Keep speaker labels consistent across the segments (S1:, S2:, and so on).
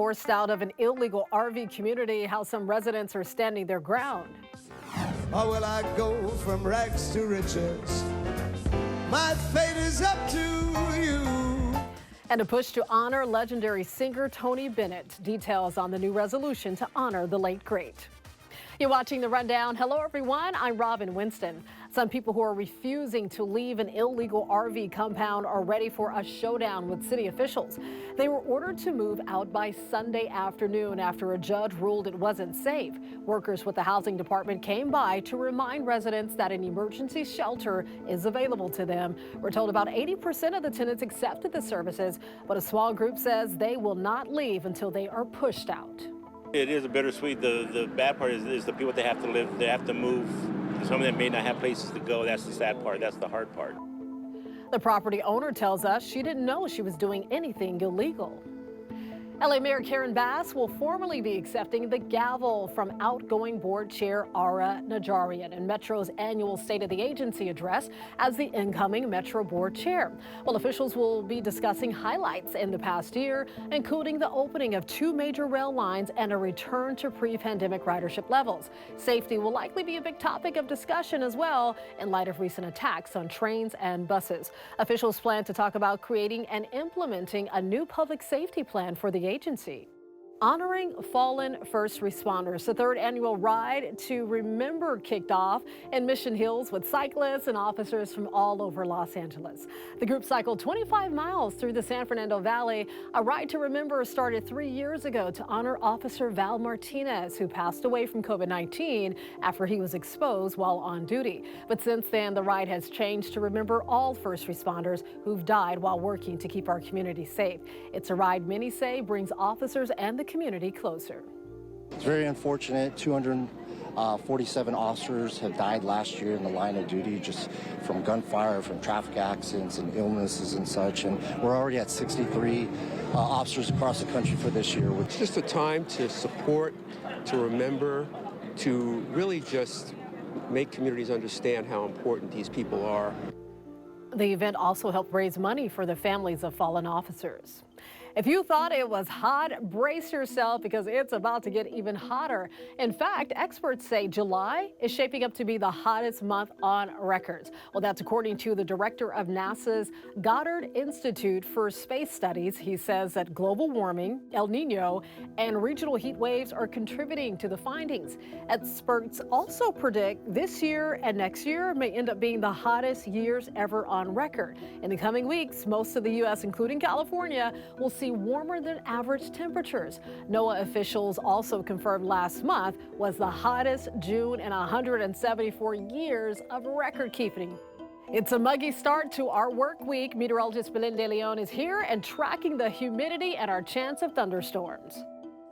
S1: forced out of an illegal RV community, how some residents are standing their ground.
S2: Or will I go from rags to riches? My fate is up to you.
S1: And a push to honor legendary singer Tony Bennett. Details on the new resolution to honor the late great. You're watching The Rundown. Hello, everyone. I'm Robin Winston. Some people who are refusing to leave an illegal RV compound are ready for a showdown with city officials. They were ordered to move out by Sunday afternoon after a judge ruled it wasn't safe. Workers with the housing department came by to remind residents that an emergency shelter is available to them. We're told about 80% of the tenants accepted the services, but a small group says they will not leave until they are pushed out.
S3: It is a bittersweet. The bad part is the people that have to live, they have to move. Some of them may not have places to go. That's the sad part. That's the hard part.
S1: The property owner tells us she didn't know she was doing anything illegal. LA Mayor Karen Bass will formally be accepting the gavel from outgoing board chair Ara Najarian in Metro's annual State of the Agency address as the incoming Metro board chair. Well, officials will be discussing highlights in the past year, including the opening of 2 major rail lines and a return to pre-pandemic ridership levels. Safety will likely be a big topic of discussion as well in light of recent attacks on trains and buses. Officials plan to talk about creating and implementing a new public safety plan for the agency. Honoring fallen first responders. The 3rd annual Ride to Remember kicked off in Mission Hills with cyclists and officers from all over Los Angeles. The group cycled 25 miles through the San Fernando Valley. A Ride to Remember started 3 years ago to honor Officer Val Martinez, who passed away from COVID-19 after he was exposed while on duty. But since then, the ride has changed to remember all first responders who've died while working to keep our community safe. It's a ride many say brings officers and the community closer.
S4: It's very unfortunate. 247 officers have died last year in the line of duty just from gunfire, from traffic accidents and illnesses and such. And we're already at 63 officers across the country for this year.
S5: It's just a time to support, to remember, to really just make communities understand how important these people are.
S1: The event also helped raise money for the families of fallen officers. If you thought it was hot, brace yourself because it's about to get even hotter. In fact, experts say July is shaping up to be the hottest month on record. Well, that's according to the director of NASA's Goddard Institute for Space Studies. He says that global warming, El Nino, and regional heat waves are contributing to the findings. Experts also predict this year and next year may end up being the hottest years ever on record. In the coming weeks, most of the U.S., including California, will see warmer than average temperatures. NOAA officials also confirmed last month was the hottest June in 174 years of record keeping. It's a muggy start to our work week. Meteorologist Belen De Leon is here and tracking the humidity and our chance of thunderstorms.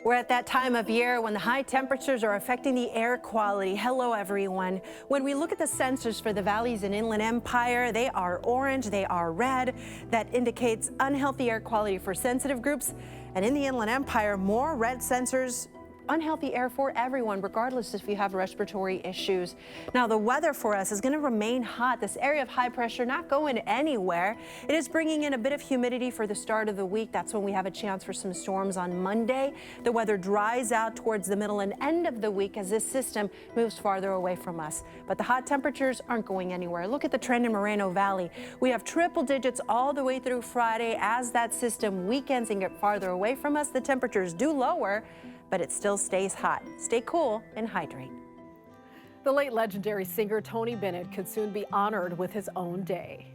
S6: We're at that time of year when the high temperatures are affecting the air quality. Hello, everyone. When we look at the sensors for the valleys in Inland Empire, they are orange, they are red. That indicates unhealthy air quality for sensitive groups. And in the Inland Empire, more red sensors, unhealthy air for everyone, regardless if you have respiratory issues. Now, the weather for us is going to remain hot. This area of high pressure not going anywhere. It is bringing in a bit of humidity for the start of the week. That's when we have a chance for some storms on Monday. The weather dries out towards the middle and end of the week as this system moves farther away from us. But the hot temperatures aren't going anywhere. Look at the trend in Moreno Valley. We have triple digits all the way through Friday. As that system weakens and get farther away from us, the temperatures do lower, but it still stays hot. Stay cool and hydrate.
S1: The late legendary singer Tony Bennett could soon be honored with his own day.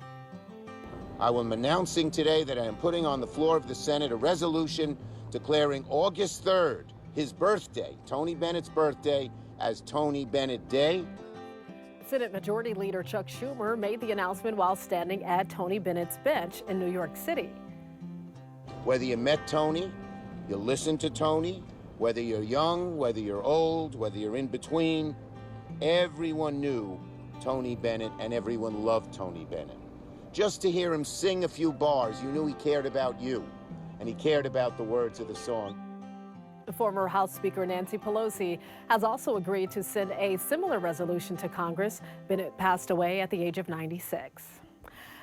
S7: I am announcing today that I am putting on the floor of the Senate a resolution declaring August 3rd, his birthday, Tony Bennett's birthday, as Tony Bennett Day.
S1: Senate Majority Leader Chuck Schumer made the announcement while standing at Tony Bennett's bench in New York City.
S7: Whether you met Tony, you listened to Tony, whether you're young, whether you're old, whether you're in between, everyone knew Tony Bennett and everyone loved Tony Bennett. Just to hear him sing a few bars, you knew he cared about you, and he cared about the words of the song.
S1: Former House Speaker Nancy Pelosi has also agreed to send a similar resolution to Congress. Bennett passed away at the age of 96.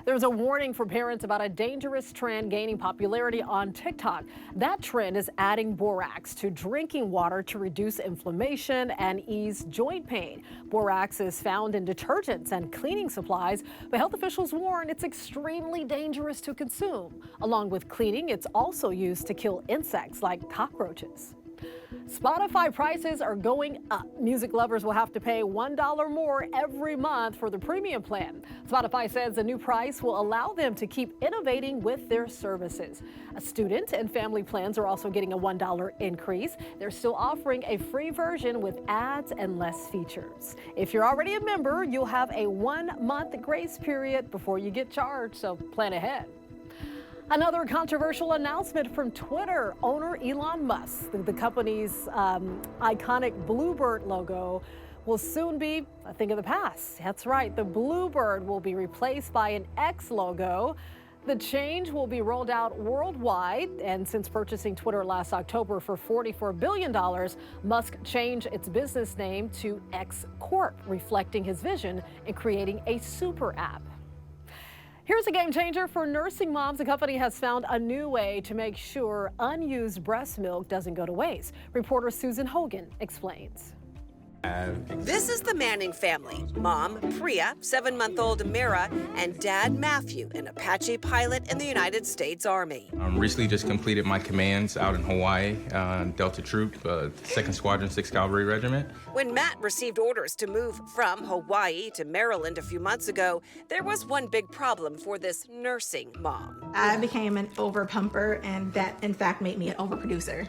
S1: There's a warning for parents about a dangerous trend gaining popularity on TikTok. That trend is adding borax to drinking water to reduce inflammation and ease joint pain. Borax is found in detergents and cleaning supplies, but health officials warn it's extremely dangerous to consume. Along with cleaning, it's also used to kill insects like cockroaches. Spotify prices are going up. Music lovers will have to pay $1 more every month for the premium plan. Spotify says the new price will allow them to keep innovating with their services. Student and family plans are also getting a $1 increase. They're still offering a free version with ads and less features. If you're already a member, you'll have a 1-month grace period before you get charged, so plan ahead. Another controversial announcement from Twitter owner Elon Musk. The company's iconic Bluebird logo will soon be a thing of the past. That's right, the Bluebird will be replaced by an X logo. The change will be rolled out worldwide, and since purchasing Twitter last October for $44 billion, Musk changed its business name to X Corp, reflecting his vision in creating a super app. Here's a game changer for nursing moms. The company has found a new way to make sure unused breast milk doesn't go to waste. Reporter Susan Hogan explains.
S8: This is the Manning family. Mom, Priya, 7-month-old Mira, and Dad, Matthew, an Apache pilot in the United States Army.
S9: I recently just completed my commands out in Hawaii, Delta Troop, 2nd Squadron, 6th Cavalry Regiment.
S8: When Matt received orders to move from Hawaii to Maryland a few months ago, there was one big problem for this nursing mom.
S10: I became an overpumper, and that, in fact, made me an overproducer.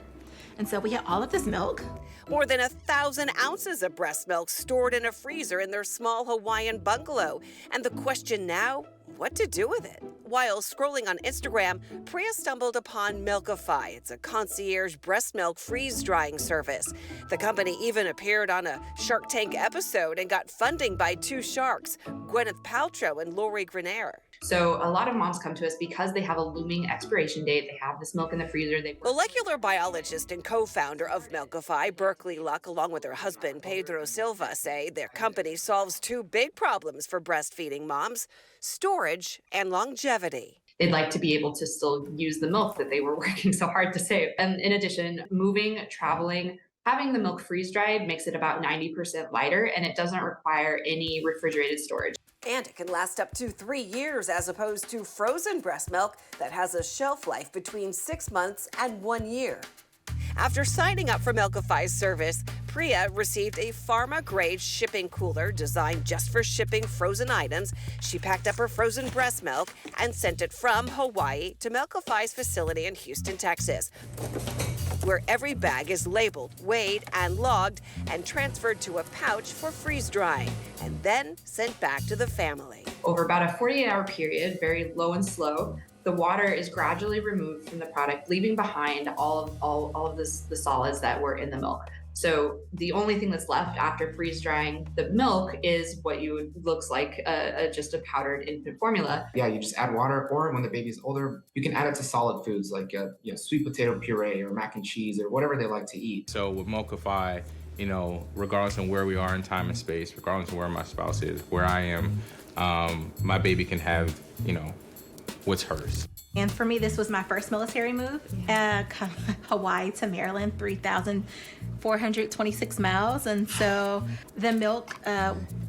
S10: And so we had all of this milk.
S8: More than 1,000 ounces of breast milk stored in a freezer in their small Hawaiian bungalow. And the question now, what to do with it? While scrolling on Instagram, Priya stumbled upon Milkify. It's a concierge breast milk freeze-drying service. The company even appeared on a Shark Tank episode and got funding by 2 sharks, Gwyneth Paltrow and Lori Greiner.
S11: So a lot of moms come to us because they have a looming expiration date. They have this milk in the freezer.
S8: Molecular biologist and co-founder of Milkify, Berkeley Luck, along with her husband, Pedro Silva, say their company solves 2 big problems for breastfeeding moms: storage and longevity.
S11: They'd like to be able to still use the milk that they were working so hard to save. And in addition, moving, traveling, having the milk freeze-dried makes it about 90% lighter, and it doesn't require any refrigerated storage.
S8: And it can last up to 3 years as opposed to frozen breast milk that has a shelf life between 6 months and 1 year. After signing up for Milkify's service, Priya received a pharma-grade shipping cooler designed just for shipping frozen items. She packed up her frozen breast milk and sent it from Hawaii to Milkify's facility in Houston, Texas, where every bag is labeled, weighed, and logged, and transferred to a pouch for freeze-drying, and then sent back to the family.
S11: Over about a 48-hour period, very low and slow, the water is gradually removed from the product, leaving behind all of the solids that were in the milk. So the only thing that's left after freeze drying the milk is what looks like just a powdered infant formula.
S12: Yeah, you just add water, or when the baby's older, you can add it to solid foods like sweet potato puree or mac and cheese or whatever they like to eat.
S9: So with Milkify, regardless of where we are in time and space, regardless of where my spouse is, where I am, my baby can have, what's hers.
S10: And for me, this was my first military move. Hawaii to Maryland, 3,426 miles. And so the milk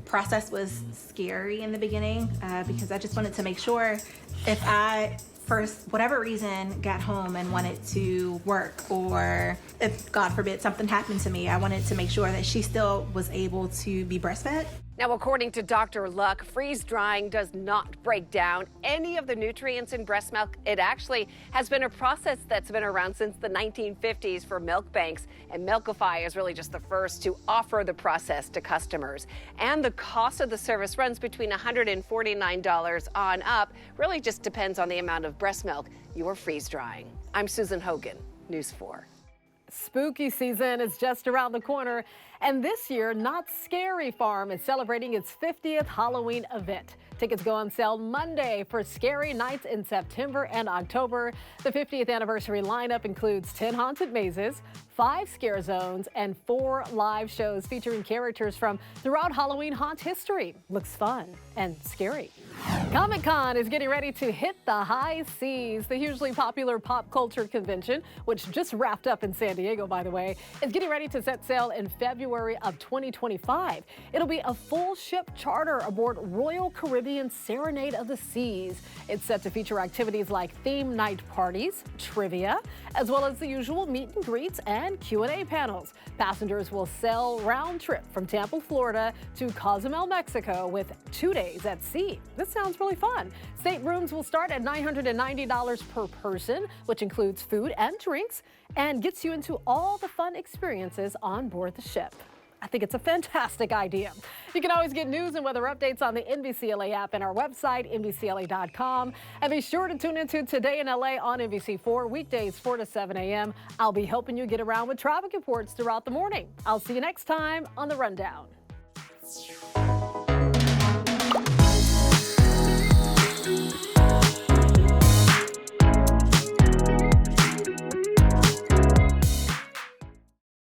S10: process was scary in the beginning because I just wanted to make sure if I, for whatever reason, got home and wanted to work, or if, God forbid, something happened to me, I wanted to make sure that she still was able to be breastfed.
S8: Now, according to Dr. Luck, freeze-drying does not break down any of the nutrients in breast milk. It actually has been a process that's been around since the 1950s for milk banks, and Milkify is really just the first to offer the process to customers. And the cost of the service runs between $149 on up. Really just depends on the amount of breast milk you are freeze-drying. I'm Susan Hogan, News 4.
S1: Spooky season is just around the corner, and this year, Not Scary Farm is celebrating its 50th Halloween event. Tickets go on sale Monday for scary nights in September and October. The 50th anniversary lineup includes 10 haunted mazes, 5 scare zones, and 4 live shows featuring characters from throughout Halloween haunt history. Looks fun and scary. Comic-Con is getting ready to hit the high seas. The hugely popular pop culture convention, which just wrapped up in San Diego, by the way, is getting ready to set sail in February of 2025. It'll be a full ship charter aboard Royal Caribbean Serenade of the Seas. It's set to feature activities like theme night parties, trivia, as well as the usual meet and greets and Q&A panels. Passengers will sail round trip from Tampa, Florida to Cozumel, Mexico with 2 days at sea. This sounds really fun. Staterooms will start at $990 per person, which includes food and drinks and gets you into all the fun experiences on board the ship. I think it's a fantastic idea. You can always get news and weather updates on the NBCLA app and our website, NBCLA.com. And be sure to tune into Today in LA on NBC4, weekdays 4 to 7 a.m. I'll be helping you get around with traffic reports throughout the morning. I'll see you next time on The Rundown.